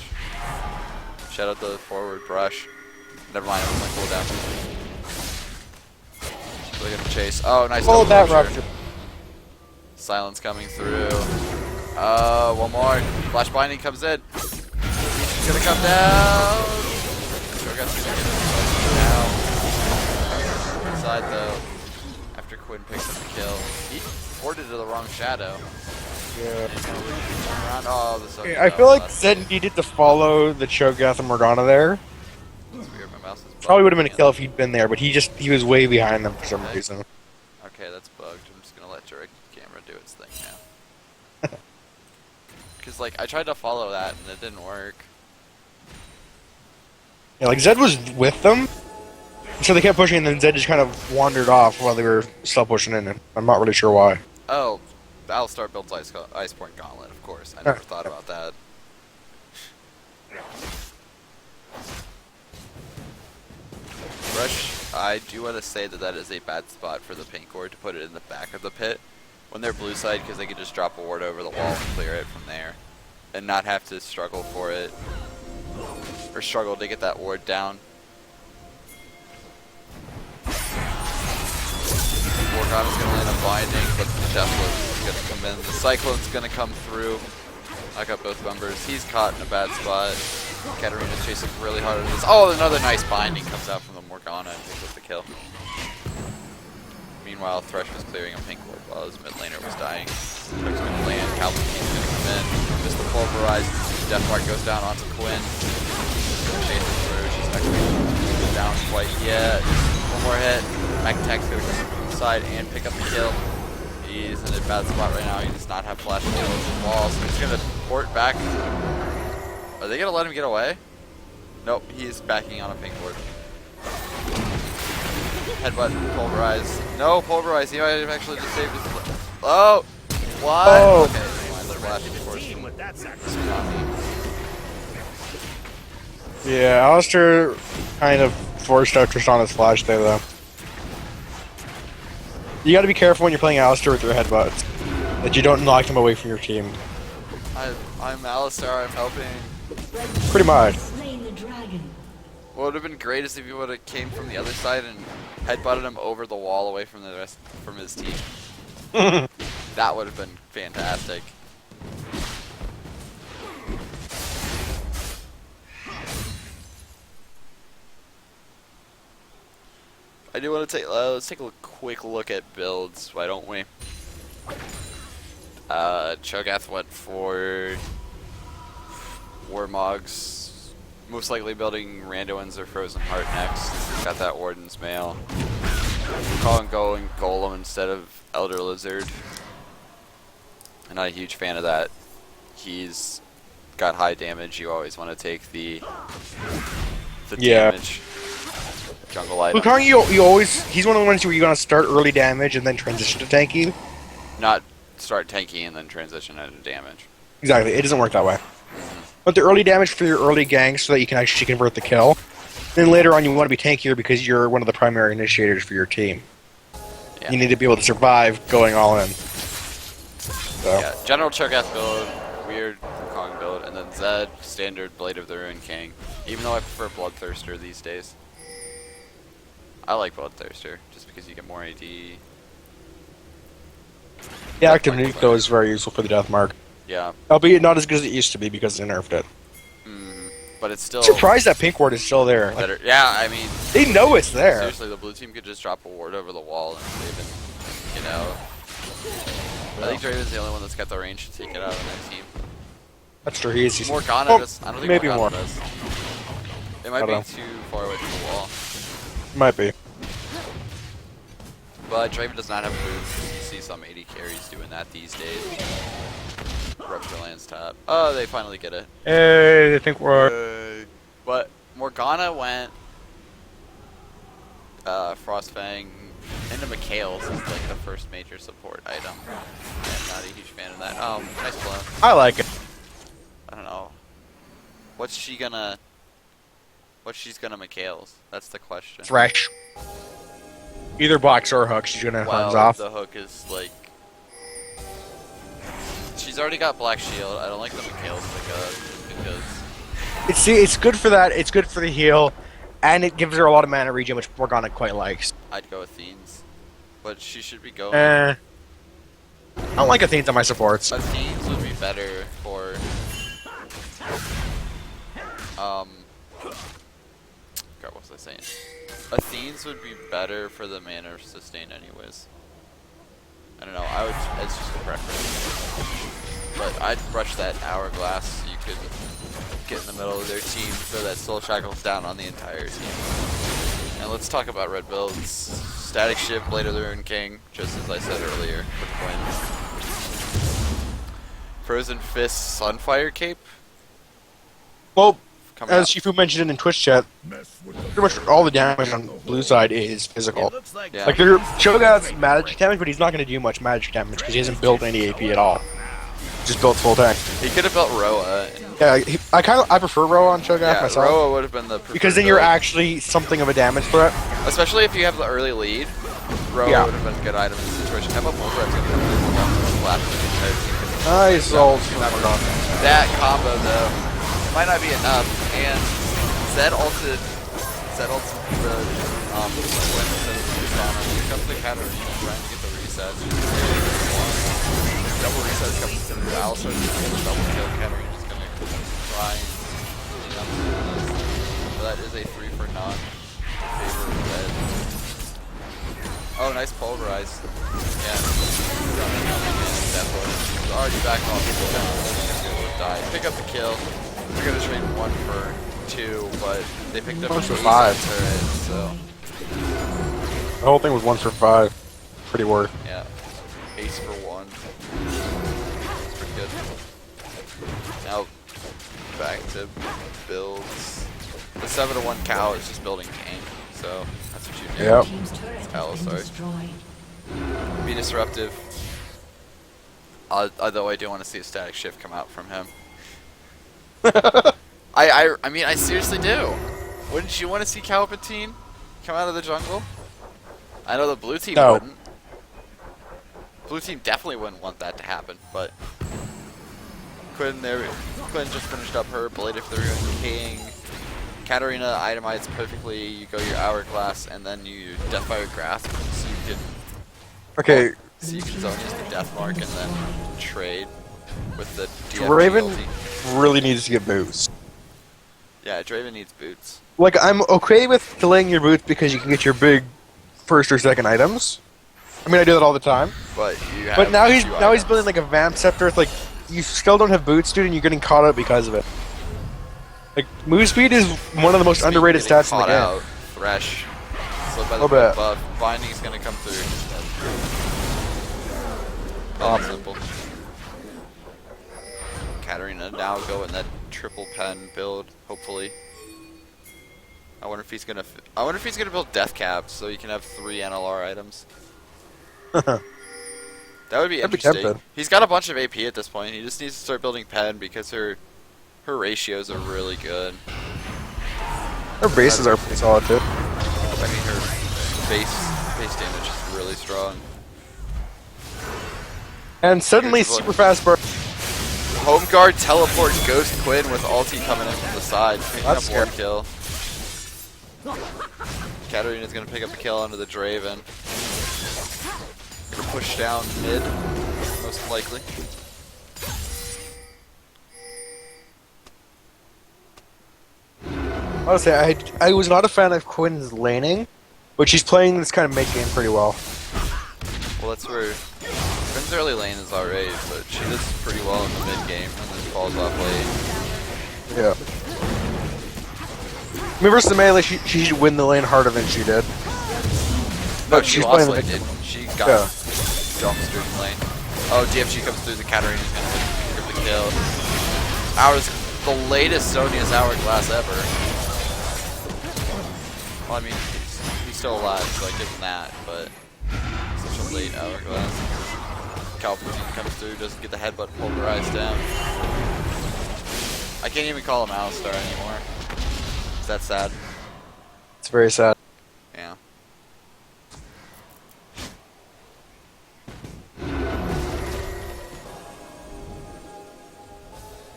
Shadowed the forward brush. Never mind, it was my cooldown. They're gonna chase. Oh, nice Oh, double that rupture. rupture. Silence coming through. One more. Flash binding comes in. He's gonna come down. Cho'Gath's gonna get him inside though. After Quinn picks up the kill, he ported to the wrong shadow. Yeah. Around. Oh, this. Okay, I feel like Zed needed to follow the Cho'Gath and Morgana there. It's weird. My mouse is Probably would have been a bugging kill again. if he'd been there, but he was way behind them for some Okay. reason. Okay, that's bugged. I'm just gonna let your camera do its thing now. Cause like I tried to follow that and it didn't work. Yeah, like Zed was with them, so they kept pushing, and then Zed just kind of wandered off while they were still pushing in. And I'm not really sure why. Oh, Battlestar builds Iceborne Gauntlet, of course. I never thought about that. Rush, I do want to say that is a bad spot for the paint core to put it in the back of the pit when they're blue side, because they can just drop a ward over the wall and clear it from there and not have to struggle for it or struggle to get that ward down. Morgana's gonna land a binding, but the Deathless is gonna come in. The Cyclone's gonna come through. I got both members. He's caught in a bad spot. Katarina's chasing really hard at this. Oh, another nice binding comes out from the Morgana and picks up the kill. Meanwhile, Thresh was clearing a pink ward while his mid laner was dying. Thresh gonna land. Palpatine's gonna come in. Missed the pulverize. Deathmark goes down onto Quinn. She's gonna chase her through. She's not gonna go down quite yet. One more hit. Mac Attack's gonna come from the side and pick up the kill. He's in a bad spot right now. He does not have flash shield over the wall, so he's gonna port back. Are they gonna let him get away? Nope, he's backing on a pink ward. Headbutt, pulverize. No, pulverize. He might have actually just saved his. Oh! What? Oh. Okay, never mind. The flash force tsunami. Yeah, Alistair kind of forced out Tristana's flash there, though. You gotta be careful when you're playing Alistair with your headbutts, that you don't knock them away from your team. I'm Alistar, I'm helping. Pretty much. Slain the dragon. What would have been great is if he would have came from the other side and headbutted him over the wall away from the rest from his team. That would have been fantastic. I do want to take. Let's take a quick look at builds. Why don't we? Cho'Gath went for Warmogs, most likely building Randuin's or Frozen Heart next. Got that Warden's Mail. Calling going Golem instead of Elder Lizard. I'm not a huge fan of that. He's got high damage. You always want to take the Yeah. damage. jungle item. Wukong, he's one of the ones where you're gonna start early damage and then transition to tanky. Not start tanky and then transition into damage. Exactly, it doesn't work that way. But the early damage for your early ganks so that you can actually convert the kill. Then later on you want to be tankier because you're one of the primary initiators for your team. Yeah. You need to be able to survive going all in. So. Yeah, general Cho'Gath build, weird Wukong build, and then Zed, standard Blade of the Ruined King. Even though I prefer Bloodthirster these days. I like Bloodthirster, just because you get more AD. The active nuke, though, is very useful for the death mark. Yeah. Albeit not as good as it used to be because they nerfed it. But it's still I'm surprised that pink ward is still there. Like, better. Yeah, I mean, they know it's there. seriously, the blue team could just drop a ward over the wall and Draven, you know. I think Draven's the only one that's got the range to take it out of that team. That's true, he is. Morgana Oh, does. I don't think maybe Morgana more. does. It might I be don't too far away from the wall. Might be. But Draven does not have boots. You see some AD carries doing that these days. Rupture lands top. Oh, they finally get it. Hey, I think we're... But Morgana went Frostfang into Mikhail's is like the first major support item. I'm not a huge fan of that. Nice blow. I like it. I don't know. What's she's gonna Mikhail's? That's the question. Thresh. Either box or hook, she's gonna hands Well, off. the hook is like she's already got Black Shield. I don't like the Mikhail's pickup because It's good for that, it's good for the heal, and it gives her a lot of mana regen, which Morgana quite likes. I'd go Athene's. But she should be going. I don't like Athene's on my supports. Athene's would be better for God, what was I saying? Athene's would be better for the mana sustain anyways. I don't know, it's just a preference. But I'd rush that hourglass so you could get in the middle of their team so that soul shackles down on the entire team. And let's talk about red builds. Static Shift, Blade of the Ruined King, just as I said earlier, quick wins. Frozen Fist, Sunfire Cape. Well, Coming as out. Shifu mentioned in Twitch chat, pretty much all the damage on the blue side is physical. Yeah. Like, Shogun's magic damage, but he's not going to do much magic damage because he hasn't built any AP at all. Just built full tank. He could have built Roa. And, Yeah, I prefer Roa on Shogun yeah, myself. Roa would have been the Because then preferred you're build. actually something of a damage threat. Especially if you have the early lead, Roa Yeah. would have been a good item in the situation. How about Pulverized going to come in the left because Nice ult. that combo though might not be enough. And Zed ulted the win down. Here comes the counter trying to get the resets. Double resets coming through. Also double kill. Katarina's gonna try and clean up this. So that is a 3 for none. Favor of Zed. Oh, nice pulverize. Yeah. He's already back off. He's gonna die. Pick up the kill. They're gonna trade 1 for 2, but they picked up 1 for ace 5. turret, so The whole thing was 1 for 5. Pretty worth. yeah. Ace for 1. That's pretty good. Now back to builds. The 7-1 cow is just building tank, so that's what you do. Yep. Team's turret has Hell, been sorry. destroyed. Be disruptive. Although I do want to see a static shift come out from him. I mean, I seriously do. Wouldn't you want to see Palpatine come out of the jungle? I know the blue team No. wouldn't. Blue team definitely wouldn't want that to happen, but Quinn just finished up her Blade of the Ruined King. Katarina itemized perfectly. You go your Hourglass, and then you Deathfire Grasp, so you can Okay, so you can zone use the Death Mark and then trade with the DFG Draven ulti. really needs to get boots. Yeah, Draven needs boots. Like, I'm okay with delaying your boots because you can get your big first or second items. I mean, I do that all the time. But you have But now a he's few building items. like a Vamp Scepter. It's like, you still don't have boots, dude, and you're getting caught up because of it. Like, move speed is one of the most Speed underrated getting stats in the caught game. out. Thresh. Slid by the Little bit. buff. Binding's gonna come through. Simple. Katarina now go in that triple pen build, hopefully. I wonder if he's gonna. I wonder if he's gonna build death caps so you can have 3 NLR items. That'd That would be be interesting. tempting. He's got a bunch of AP at this point. He just needs to start building pen because her ratios are really good. Her bases are pretty solid too. I mean, her base damage is really strong. And suddenly, Here's one. super fast burn. Home guard teleport Ghost Quinn with ulti coming in from the side, picking That's up 1 scary. kill. Katarina's gonna pick up a kill onto the Draven. Gonna push down mid, most likely. Honestly, I was not a fan of Quinn's laning, but she's playing this kind of mid game pretty well. Well, that's where Quinn's early lane is alright, but she does pretty well in the mid game and then falls off late. Yeah. I mean, versus the melee, she should win the lane harder than she did. No, But she she's lost playing lane, the- didn't she? She got Yeah. dumpstered in lane. Oh, DFG comes through, the Katarina's gonna get the kill. Hours, the latest Sonya's hourglass ever. Well, I mean, he's still alive, so I give him that, but such a late hourglass. Palpatine comes through, doesn't get the headbutt pulverized down. I can't even call him Alistar anymore. Is that sad? It's very sad. Yeah.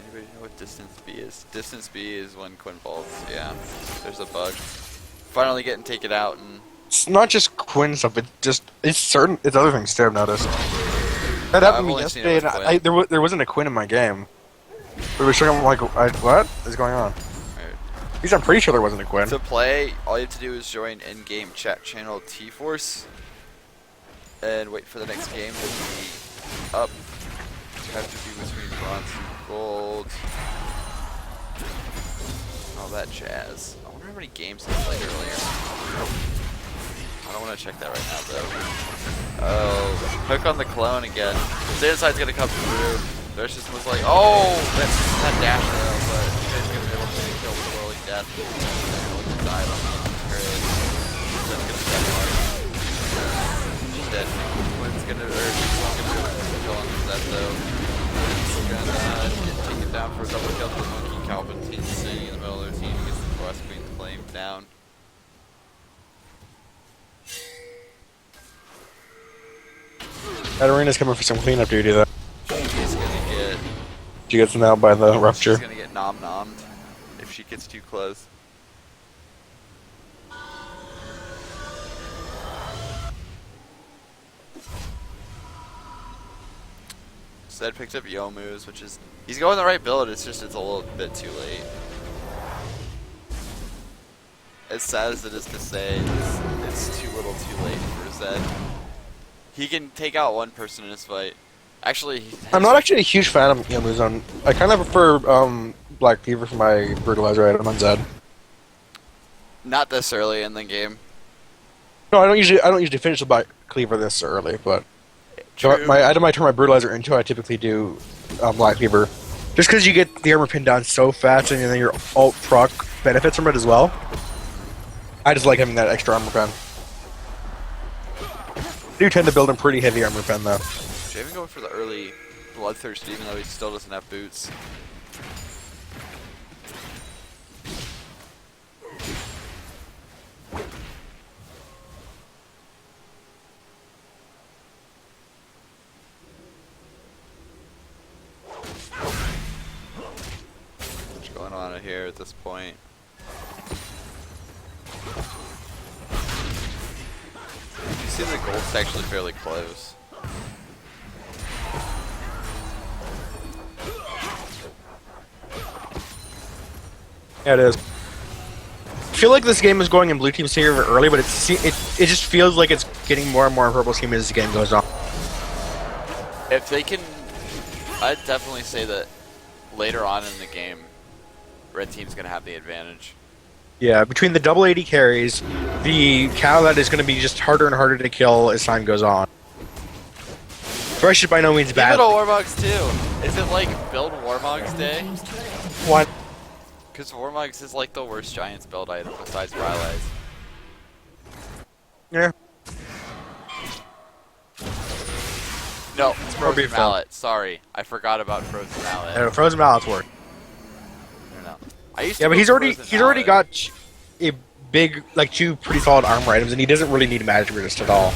Anybody know what distance B is? Distance B is when Quinn falls. Yeah. There's a bug. Finally getting taken out and It's not just Quinn stuff. It's other things too. I've noticed. That I've happened to me only seen it yesterday, with and Quinn. there wasn't a Quinn in my game. We were showing like, what is going on? At least I'm pretty sure there wasn't a Quinn. to play, all you have to do is join in-game chat channel T-Force and wait for the next game to be up. You have to be between bronze and gold. All that jazz. I wonder how many games he played earlier. I don't want to check that right now though. Oh, hook on the clone again. Xanoside's gonna come through. There's just was like, oh, that's not dash though, but he's gonna be able to kill with a rolling death. He'll die on the That's gonna step hard. She's dead. Quinn's gonna, or she's not gonna be able to kill on the Zed though. He's gonna get taken down for a double kill for Monkey. Palpatine sitting in the middle of their team, gets the West Queen's flame down. Katarina's coming for some cleanup duty though. She's gonna get, She gets nailed by the rupture. she's gonna get nom-nommed if she gets too close. Zed picked up Yomu's, which is, he's going the right build, it's just, it's a little bit too late. As sad as it is to say, it's too little too late for Zed. He can take out one person in his fight. Actually, I'm not actually a huge fan of Yomu's on. I kind of prefer Black Cleaver for my brutalizer item on Zed. not this early in the game. No, I don't usually finish the Black Cleaver this early, but so True. my item I turn my brutalizer into, I typically do Black Cleaver, just because you get the armor pinned down so fast, and then your alt proc benefits from it as well. I just like having that extra armor pen. I do tend to build a pretty heavy armor pen though. Javen going for the early bloodthirst, even though he still doesn't have boots. What's going on here at this point? You see the gold's actually fairly close. Yeah, it is. I feel like this game is going in blue team's favor early, but it just feels like it's getting more and more in purple team as the game goes on. If they can, I'd definitely say that later on in the game, red team's gonna have the advantage. Yeah, between the double 80 carries, the cow that is going to be just harder and harder to kill as time goes on. Thresh is by no means bad. Give it a Warmogs too. Is it like build Warmogs day? What? Because Vormogs is like the worst Giants build item besides Rylai's. Yeah. No, it's Probably Frozen fun. Mallet. Sorry, I forgot about Frozen Mallet. Frozen Mallet's work. No. I used to Yeah, but build he's already Mallet. got a big, like, 2 pretty solid armor items, and he doesn't really need magic resist at all.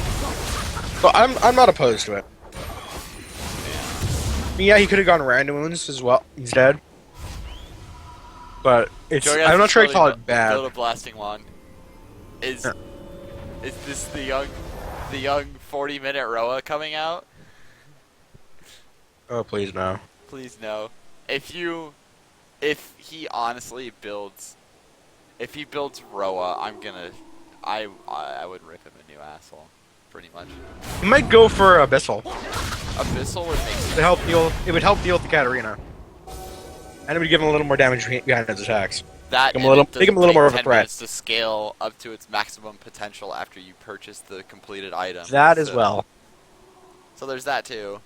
So I'm not opposed to it. Yeah, he could have gone random wounds as well instead. But it's Joe I'm not sure I Gaspar call build it bad. a blasting wand. Is this the young 40-minute Roa coming out? Oh please no. Please no. If he honestly builds, if he builds Roa, I would rip him a new asshole, pretty much. He might go for Abyssal. Abyssal would make sense. To help deal, it would help deal with the Katarina. And it would give him a little more damage behind his attacks. That Make him a little- and it make him a doesn't little take more of a 10 threat. minutes to scale up to its maximum potential after you purchase the completed item. That as So- well. So there's that too.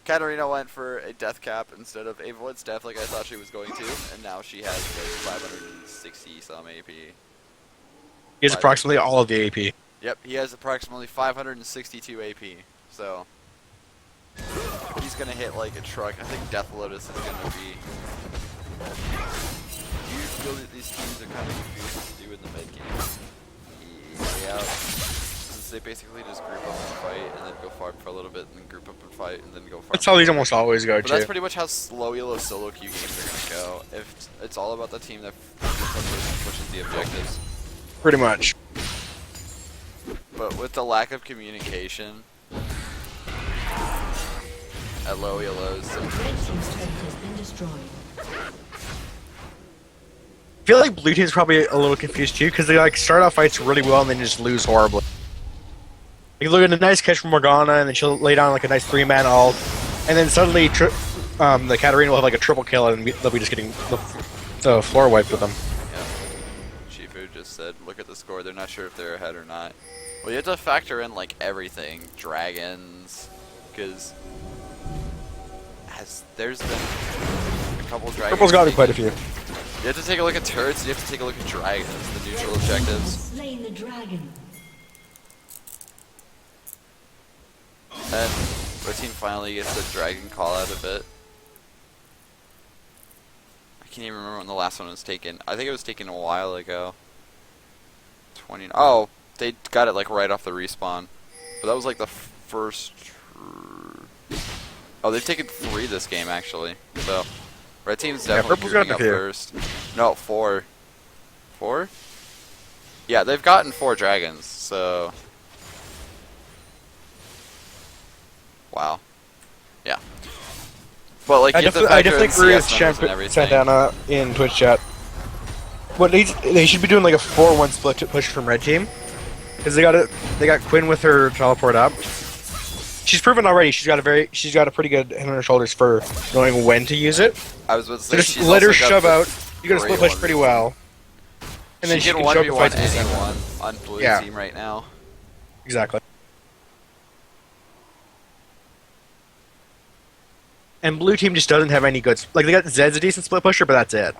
Katarina went for a death cap instead of Avoid's death like I thought she was going to, and now she has like 560 some AP. He has approximately all of the AP. Yep, he has approximately 562 AP. So he's gonna hit like a truck. I think Death Lotus is gonna be. Do you feel that these teams are kind of confused to do in the mid game? Yeah. Since they basically just group up and fight, and then go farm for a little bit, and then group up and fight, and then go farm. That's how these almost always go But that's too. pretty much how slow yellow solo queue games are gonna go. If it's all about the team that pushes the objectives. Pretty much. But with the lack of communication at low yellows, Red team's turret has been destroyed. I feel like blue team's probably a little confused too, because they like start off fights really well and then just lose horribly. You look at a nice catch from Morgana, and then she'll lay down like a nice 3-man ult, and then suddenly the Katarina will have like a triple kill, and they'll be just getting the floor wiped with them. yeah. Shifu just said, look at the score, they're not sure if they're ahead or not. Well, you have to factor in like everything. Dragons, because there's been a couple dragons. Purple's got to be quite a few. You have to take a look at turrets, you have to take a look at dragons, the neutral objectives. Slain the dragon. And our team finally gets the dragon call out of it. I can't even remember when the last one was taken. I think it was taken a while ago. Oh, they got it like right off the respawn. But that was like the first. Oh, they've taken 3 this game actually. So red team's definitely Purple's got grouping up a few. first. No, 4. 4? Yeah, they've gotten 4 dragons. So. Wow. Yeah. But like, I you have to definitely factor in agree with CS numbers and everything. Santana in Twitch chat. What they should be doing like a 4-1 split to push from red team, because they got Quinn with her teleport up. She's proven already. She's got a pretty good head on her shoulders for knowing when to use it. I was about to So say, just she's let her also got shove the out. You got to split great push pretty well, and then she can can show up the 1v1 fights at the same time. anyone on blue Yeah. team right now. Exactly. And blue team just doesn't have any good. Like they got Zed's a decent split pusher, but that's it.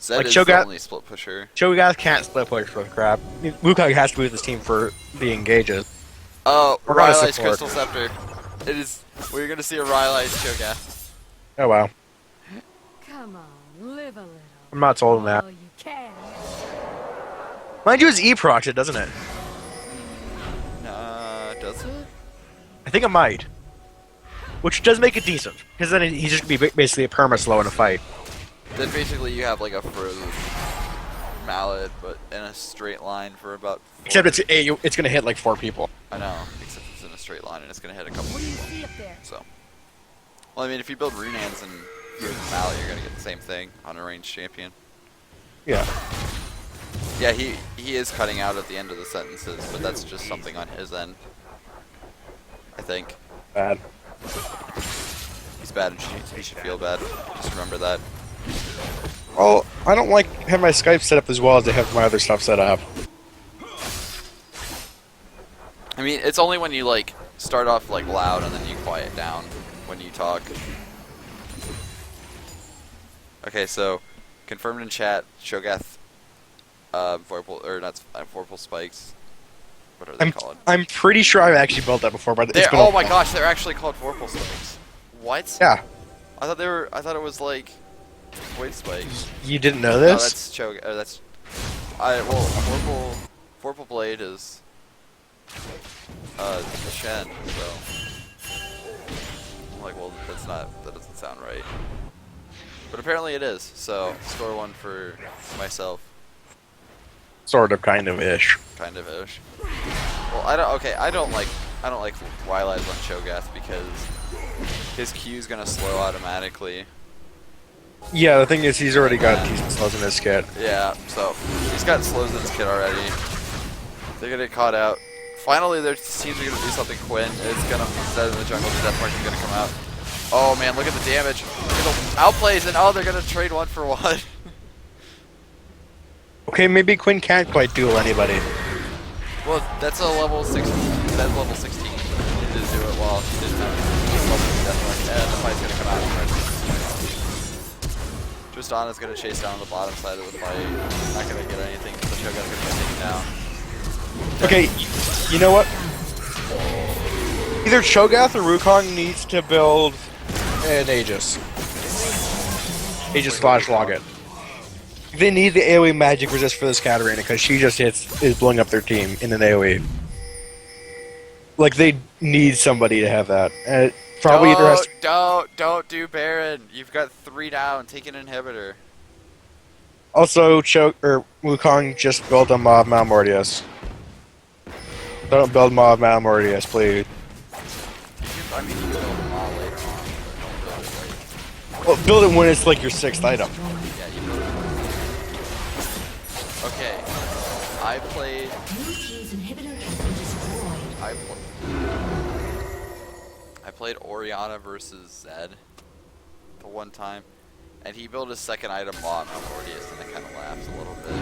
Zed Like, is Shogat- the only split pusher. Cho'Gath can't split push for crap. I mean, Wukong has to be with his team for the engages. Oh, We're gonna Rylai's support. Crystal Scepter. It is. We're gonna see a Rylai's Cho'Gath. Oh wow, Come on, live a little. I'm not sold on that. While you can. Mind you, it's E-procs it, doesn't it? Nah, does it? I think it might. Which does make it decent, because then he's just gonna be basically a perma slow in a fight. Then basically you have like a frozen mallet, but in a straight line for about. 4 Except it's gonna hit like 4 people. I know, except it's in a straight line and it's gonna hit a couple What do you people. see up there? So. Well, I mean, if you build Runans and use mallet, you're gonna get the same thing on a ranged champion. Yeah. Yeah, he is cutting out at the end of the sentences, but that's just something on his end. I think. Bad. He's bad and he should feel bad. Just remember that. Well, I don't like have my Skype set up as well as I have my other stuff set up. I mean, it's only when you like start off like loud and then you quiet down when you talk. Okay, so Confirmed in chat. Shogath, Vorpal, or not Vorpal spikes. What are they called? I'm pretty sure I've actually built that before, but it's They're, been oh my gosh, they're actually called Vorpal spikes. What? Yeah. I thought they were. I thought it was like void spikes. You didn't know No, this? that's Chog. That's. Well, Vorpal blade is. Shen. So. I'm like, well, that's not. That doesn't sound right. But apparently it is. So score one for myself. Sort of, kind of ish. Kind of ish. Well, I don't. Okay, I don't like Wylai's on Cho'Gath because his Q is gonna slow automatically. Yeah, the thing is, he's already got decent slows in his kit. Yeah, so he's got slows in his kit already. They're gonna get caught out. Finally, their teams are gonna do something. Quinn is gonna instead of the jungle, the death mark is gonna come out. Oh man, look at the damage. Look at the outplays, and oh, they're gonna trade 1 for 1. Okay, maybe Quinn can't quite duel anybody. Well, that's a level 6. That's level 16. He needed to do it while he didn't have level death mark, and the fight's gonna come out. Tristana's gonna chase down the bottom side of the fight. Not gonna get anything. The Shogun's gonna get taken down. Okay, you know what? Either Cho'Gath or Wukong needs to build an Aegis. Aegis slash Logit. They need the AoE magic resist for this Katarina because she just is blowing up their team in an AoE. Like, they need somebody to have that. And it probably either has to... Don't do Baron. You've got 3 down. Take an inhibitor. Also, Wukong just build a Mob Malmortius. Don't build Mob Malmortius, please. I mean, you can build them all later on. Don't build it late. Well, build it when it's like your 6th item. Yeah, you build it. Okay. I played. Blue team's inhibitor has been destroyed. I played Oriana versus Zed the one time, and he built his 2nd item Mob Malmortius, and I kind of laughed a little bit.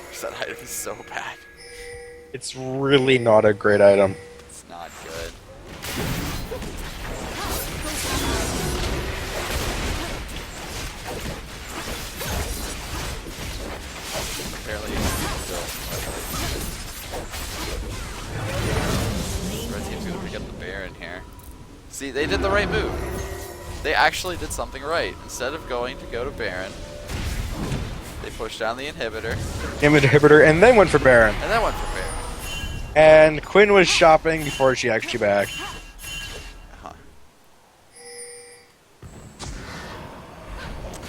Because that item is so bad. It's really not a great item. It's not good. Apparently it's built. Red team's gonna pick up the Baron here. See, they did the right move. They actually did something right. Instead of going to go to Baron, they pushed down the inhibitor. Inhibitor, and then went for Baron. And then went for Baron. And Quinn was shopping before she actually backed. Uh-huh.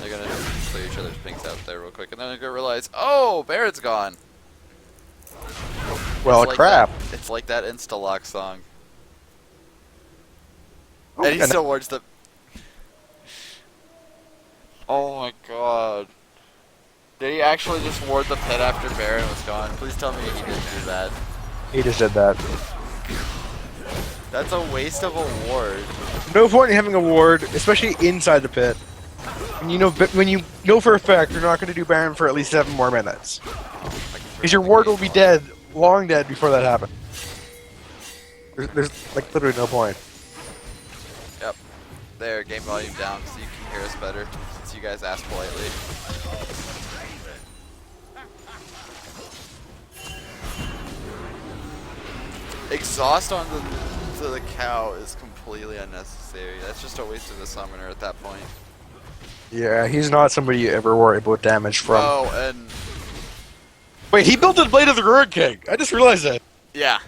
They're gonna clear each other's pinks out there real quick, and then they're gonna realize, oh, Baron's gone. Well, It's like crap. It's like that Insta-Lock song. Oh, And he and- still wards the... Oh my god. Did he actually just ward the pit after Baron was gone? Please tell me he didn't do that. He just did that. That's a waste of a ward. No point in having a ward, especially inside the pit. And you know, when you know for a fact you're not going to do Baron for at least 7 more minutes. Because your ward will be dead, long dead, before that happens. There's like literally no point. Yep. There, game volume down so you can hear us better, since you guys asked politely. Exhaust on the cow is completely unnecessary. That's just a waste of the summoner at that point. Yeah, he's not somebody you ever worry about damage from. Oh, and Wait, he built the Blade of the Ruin King! I just realized that. yeah.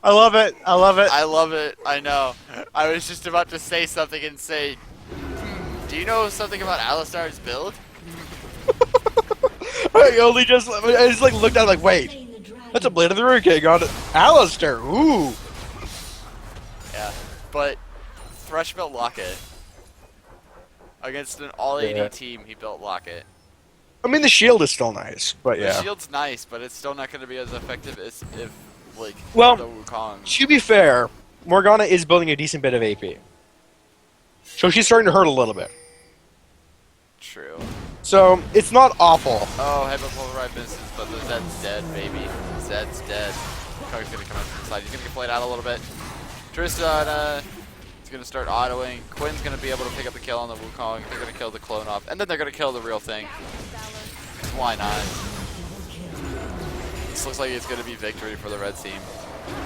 I love it. I love it. I love it. I know. I was just about to say something and say, do you know something about Alistar's build? I just like looked at it like, wait, Slain the dragon. that's a Blade of the Ruin King on Alistair. Ooh. Yeah. But Thresh built Locket. Against an all AD Yeah. team, he built Locket. I mean, the shield is still nice, but The yeah. shield's nice, but it's still not going to be as effective as if, like, Well, the Wukong. To be fair, Morgana is building a decent bit of AP. So she's starting to hurt a little bit. True. So, it's not awful. Oh, Headbutt Polarized misses, but the Zed's dead, baby. Zed's dead. Wukong's going to come out from the side. He's going to get played out a little bit. Tristana. He's gonna start autoing. Quinn's gonna be able to pick up the kill on the Wukong. They're gonna kill the clone off, and then they're gonna kill the real thing. Why not? This looks like it's gonna be victory for the red team.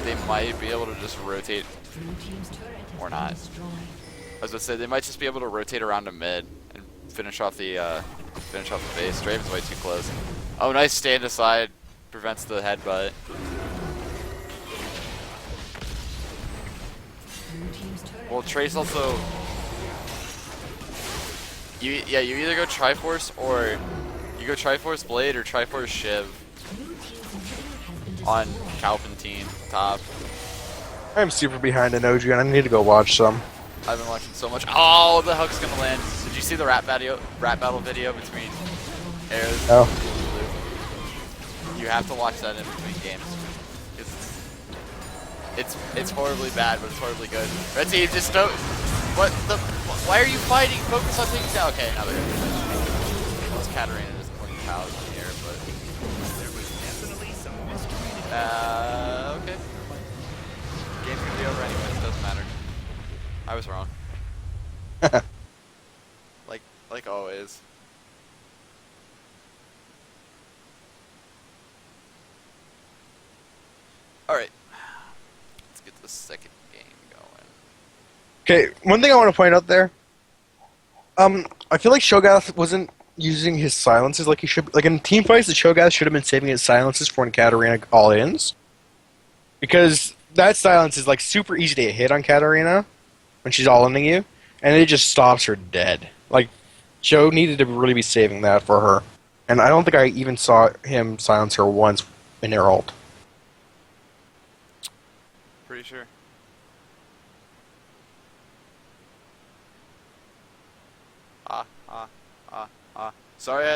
They might be able to just rotate, or not. I was gonna say they might just be able to rotate around to mid and finish off the base. Draven's way too close. Oh, nice stand aside, prevents the headbutt. Well, Trace also. You either go Triforce or you go Triforce Blade or Triforce Shiv on Palpatine top. I'm super behind in OG, and I need to go watch some. I've been watching so much. Oh, the hook's gonna land. Did you see the rap battle video between Ares Oh. and Luke? You have to watch that in between games. It's horribly bad, but it's horribly good. Red team, just don't. What the? Why are you fighting? Focus on things now. Okay, now they're gonna. Unless Katarina just clean powers in the air, but. Okay. Game's gonna be over anyways. Doesn't matter. I was wrong. like always. All right. Let's get the second game going. Okay, one thing I want to point out there. I feel like Shogath wasn't using his silences like he should. Like in team fights, the Shogath should have been saving his silences for when Katarina all-ins. Because that silence is like super easy to hit on Katarina when she's all-inning you, and it just stops her dead. Like, Joe needed to really be saving that for her. And I don't think I even saw him silence her once in her ult. Pretty sure. Sorry,